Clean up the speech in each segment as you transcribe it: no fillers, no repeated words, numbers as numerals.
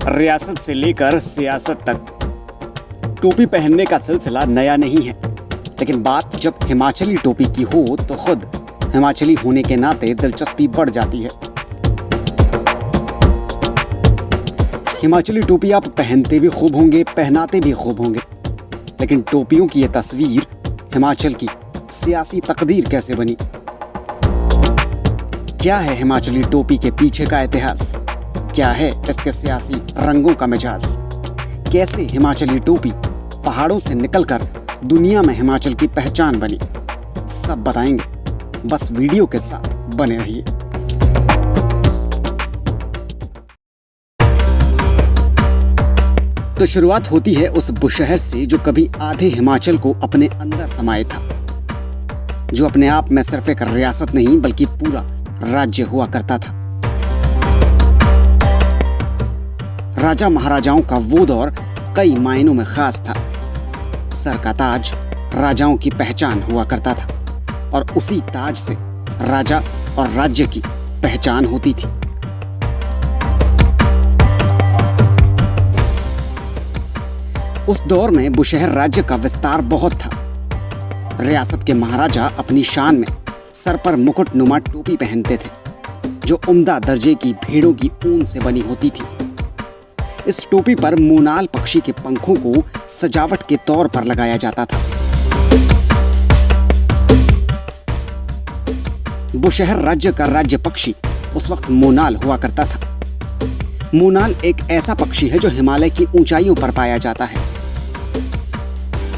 रियासत से लेकर सियासत तक टोपी पहनने का सिलसिला नया नहीं है, लेकिन बात जब हिमाचली टोपी की हो तो खुद हिमाचली होने के नाते दिलचस्पी बढ़ जाती है। हिमाचली टोपी आप पहनते भी खूब होंगे, पहनाते भी खूब होंगे, लेकिन टोपियों की यह तस्वीर हिमाचल की सियासी तकदीर कैसे बनी? क्या है हिमाचली टोपी के पीछे का इतिहास? क्या है इसके सियासी रंगों का मिजाज? कैसे हिमाचली टोपी पहाड़ों से निकलकर दुनिया में हिमाचल की पहचान बनी? सब बताएंगे, बस वीडियो के साथ बने रहिए। तो शुरुआत होती है उस बुशहर से जो कभी आधे हिमाचल को अपने अंदर समाये था, जो अपने आप में सिर्फ एक रियासत नहीं बल्कि पूरा राज्य हुआ करता था। राजा महाराजाओं का वो दौर कई मायनों में खास था। सर का ताज राजाओं की पहचान हुआ करता था और उसी ताज से राजा और राज्य की पहचान होती थी। उस दौर में बुशहर राज्य का विस्तार बहुत था। रियासत के महाराजा अपनी शान में सर पर मुकुट नुमा टोपी पहनते थे, जो उम्दा दर्जे की भेड़ों की ऊन से बनी होती थी। इस टोपी पर मोनाल पक्षी के पंखों को सजावट के तौर पर लगाया जाता था। बुशहर राज्य का राज्य पक्षी उस वक्त मोनाल हुआ करता था। मोनाल एक ऐसा पक्षी है जो हिमालय की ऊंचाइयों पर पाया जाता है।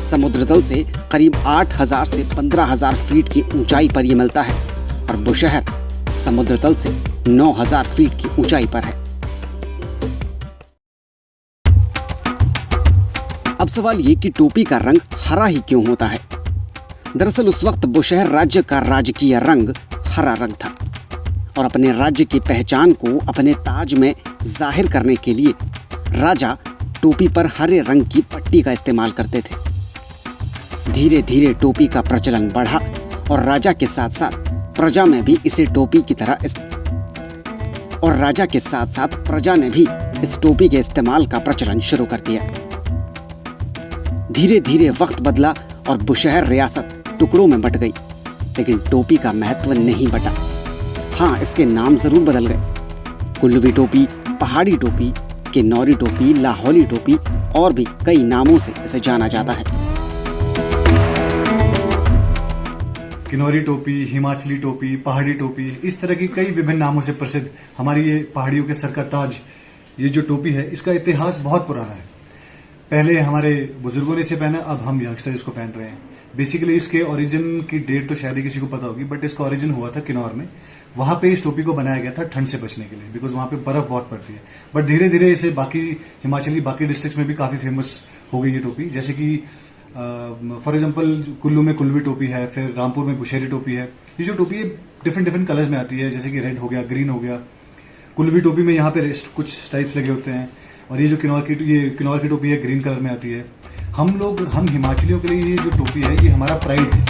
समुद्र तल से करीब 8,000 से 15,000 फीट की ऊंचाई पर यह मिलता है और बुशहर समुद्र तल से 9,000 फीट की ऊंचाई पर है। अब सवाल ये कि टोपी का रंग हरा ही क्यों होता है? दरअसल उस वक्त बुशहर राज्य का राजकीय रंग हरा रंग था और अपने राज्य की पहचान को अपने ताज में जाहिर करने के लिए राजा टोपी पर हरे रंग की पट्टी का इस्तेमाल करते थे। धीरे धीरे टोपी का प्रचलन बढ़ा और राजा के साथ साथ प्रजा में भी इसे टोपी की तरह प्रजा ने भी इस टोपी के इस्तेमाल का प्रचलन शुरू कर दिया। धीरे धीरे वक्त बदला और बुशहर रियासत टुकड़ों में बट गई, लेकिन टोपी का महत्व नहीं बटा। हाँ, इसके नाम जरूर बदल गए। कुल्लवी टोपी, पहाड़ी टोपी, किन्नौरी टोपी, लाहौली टोपी और भी कई नामों से इसे जाना जाता है। किन्नौरी टोपी, हिमाचली टोपी, पहाड़ी टोपी, इस तरह की कई विभिन्न नामों से प्रसिद्ध हमारी ये पहाड़ियों के सर का ताज, ये जो टोपी है, इसका इतिहास बहुत पुराना है। पहले हमारे बुजुर्गों ने इसे पहना, अब हम यंगस्टर इसको पहन रहे हैं। बेसिकली इसके ओरिजिन की डेट तो शायद ही किसी को पता होगी, बट इसका ओरिजिन हुआ था किन्नौर में। वहां पे इस टोपी को बनाया गया था ठंड से बचने के लिए, बिकॉज वहां पे बर्फ बहुत पड़ती है। बट धीरे धीरे इसे बाकी डिस्ट्रिक्ट्स में भी काफी फेमस हो गई ये टोपी। जैसे कि फॉर एग्जाम्पल कुल्लू में कुल्लवी टोपी है, फिर रामपुर में बुशहरी टोपी है। ये जो टोपी है डिफरेंट कलर्स में आती है, जैसे कि रेड हो गया, ग्रीन हो गया। कुल्लवी टोपी में यहाँ पे कुछ स्ट्राइप्स लगे होते हैं, और ये जो किन्नौर की टोपी है, ग्रीन कलर में आती है। हम हिमाचलियों के लिए ये जो टोपी है, ये हमारा प्राइड है।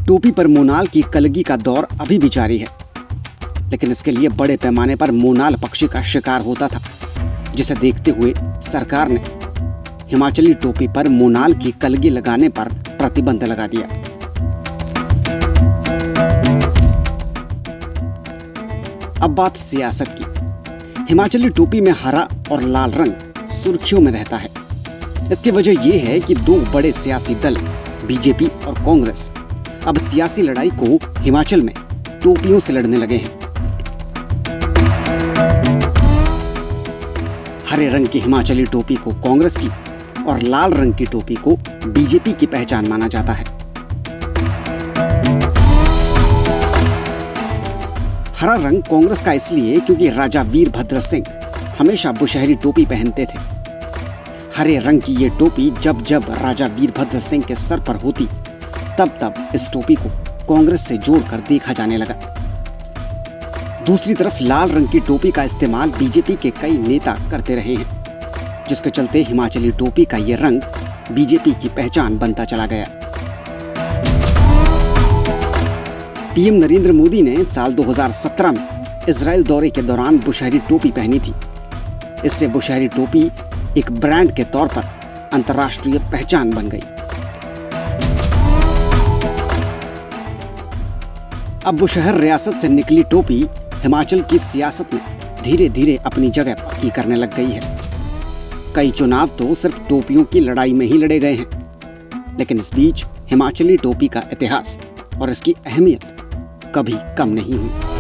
टोपी पर मोनाल की कलगी का दौर अभी भी जारी है, लेकिन इसके लिए बड़े पैमाने पर मोनाल पक्षी का शिकार होता था, जिसे देखते हुए सरकार ने हिमाचली टोपी पर मोनाल की कलगी लगाने पर प्रतिबंध लगा दिया। अब बात सियासत की। हिमाचली टोपी में हरा और लाल रंग सुर्खियों में रहता है। इसकी वजह यह है कि दो बड़े सियासी दल बीजेपी और कांग्रेस अब सियासी लड़ाई को हिमाचल में टोपियों से लड़ने लगे हैं। हरे रंग की हिमाचली टोपी को कांग्रेस की और लाल रंग की टोपी को बीजेपी की पहचान माना जाता है। हरा रंग कांग्रेस का इसलिए क्योंकि राजा वीरभद्र सिंह हमेशा बुशहरी टोपी पहनते थे। हरे रंग की ये टोपी जब जब राजा वीरभद्र सिंह के सर पर होती, तब तब इस टोपी को कांग्रेस से जोड़कर देखा जाने लगा। दूसरी तरफ लाल रंग की टोपी का इस्तेमाल बीजेपी के कई नेता करते रहे हैं, जिसके चलते हिमाचली टोपी का ये रंग बीजेपी की पहचान बनता चला गया। पीएम नरेंद्र मोदी ने साल 2017 में इजराइल दौरे के दौरान बुशहरी टोपी पहनी थी। इससे बुशहरी टोपी एक ब्रांड के तौर पर अंतर्राष्ट्रीय पहचान बन गई। अब बुशहर रियासत से निकली टोपी हिमाचल की सियासत में धीरे धीरे अपनी जगह पक्की करने लग गई है। कई चुनाव तो सिर्फ टोपियों की लड़ाई में ही लड़े गए हैं, लेकिन इस बीच हिमाचली टोपी का इतिहास और इसकी अहमियत कभी कम नहीं हुई।